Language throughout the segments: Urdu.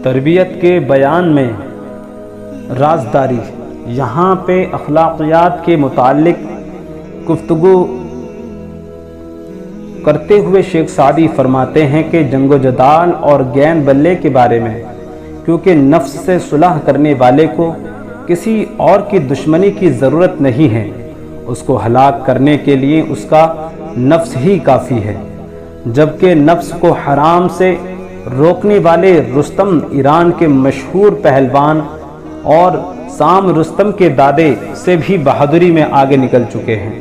تربیت کے بیان میں رازداری، یہاں پہ اخلاقیات کے متعلق گفتگو کرتے ہوئے شیخ سعدی فرماتے ہیں کہ جنگ و جدال اور گیند بلے کے بارے میں، کیونکہ نفس سے صلح کرنے والے کو کسی اور کی دشمنی کی ضرورت نہیں ہے، اس کو ہلاک کرنے کے لیے اس کا نفس ہی کافی ہے، جبکہ نفس کو حرام سے روکنے والے رستم ایران کے مشہور پہلوان اور سام رستم کے دادے سے بھی بہادری میں آگے نکل چکے ہیں،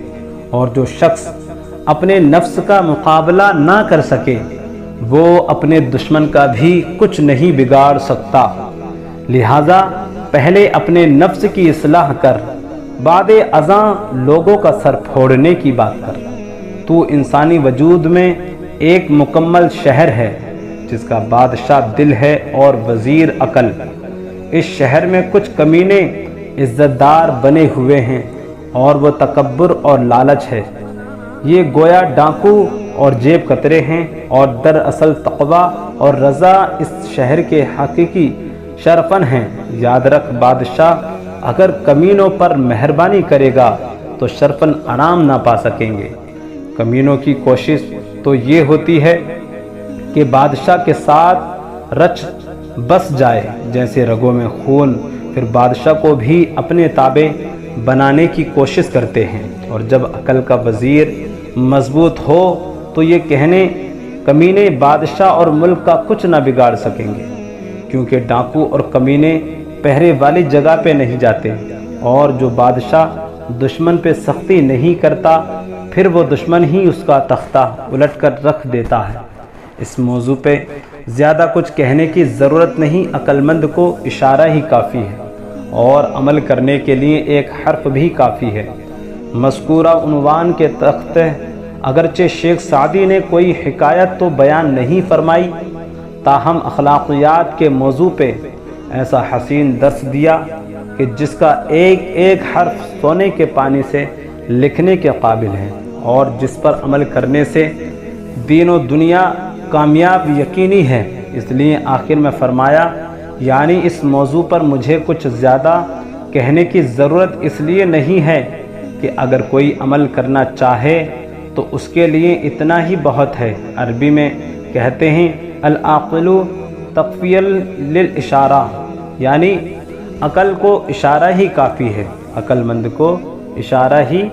اور جو شخص اپنے نفس کا مقابلہ نہ کر سکے وہ اپنے دشمن کا بھی کچھ نہیں بگاڑ سکتا، لہذا پہلے اپنے نفس کی اصلاح کر بعد ازاں لوگوں کا سر پھوڑنے کی بات کر۔ تو انسانی وجود میں ایک مکمل شہر ہے جس کا بادشاہ دل ہے اور وزیر عقل۔ اس شہر میں کچھ کمینے عزت دار بنے ہوئے ہیں اور وہ تکبر اور لالچ ہے، یہ گویا ڈاکو اور جیب کترے ہیں، اور دراصل تقوی اور رضا اس شہر کے حقیقی شرفن ہیں۔ یاد رکھ، بادشاہ اگر کمینوں پر مہربانی کرے گا تو شرفن آرام نہ پا سکیں گے۔ کمینوں کی کوشش تو یہ ہوتی ہے کہ بادشاہ کے ساتھ رچ بس جائے جیسے رگوں میں خون، پھر بادشاہ کو بھی اپنے تابع بنانے کی کوشش کرتے ہیں، اور جب عقل کا وزیر مضبوط ہو تو یہ کہنے کمینے بادشاہ اور ملک کا کچھ نہ بگاڑ سکیں گے، کیونکہ ڈاکو اور کمینے پہرے والی جگہ پہ نہیں جاتے، اور جو بادشاہ دشمن پہ سختی نہیں کرتا پھر وہ دشمن ہی اس کا تختہ الٹ کر رکھ دیتا ہے۔ اس موضوع پہ زیادہ کچھ کہنے کی ضرورت نہیں، عقل مند کو اشارہ ہی کافی ہے اور عمل کرنے کے لیے ایک حرف بھی کافی ہے۔ مذکورہ عنوان کے تحت اگرچہ شیخ سعدی نے کوئی حکایت تو بیان نہیں فرمائی، تاہم اخلاقیات کے موضوع پہ ایسا حسین درس دیا کہ جس کا ایک ایک حرف سونے کے پانی سے لکھنے کے قابل ہے، اور جس پر عمل کرنے سے دین و دنیا کامیاب یقینی ہے۔ اس لیے آخر میں فرمایا، یعنی اس موضوع پر مجھے کچھ زیادہ کہنے کی ضرورت اس لیے نہیں ہے کہ اگر کوئی عمل کرنا چاہے تو اس کے لیے اتنا ہی بہت ہے۔ عربی میں کہتے ہیں العقل تکفی للاشارہ، یعنی عقل کو اشارہ ہی کافی ہے، عقل مند کو اشارہ ہی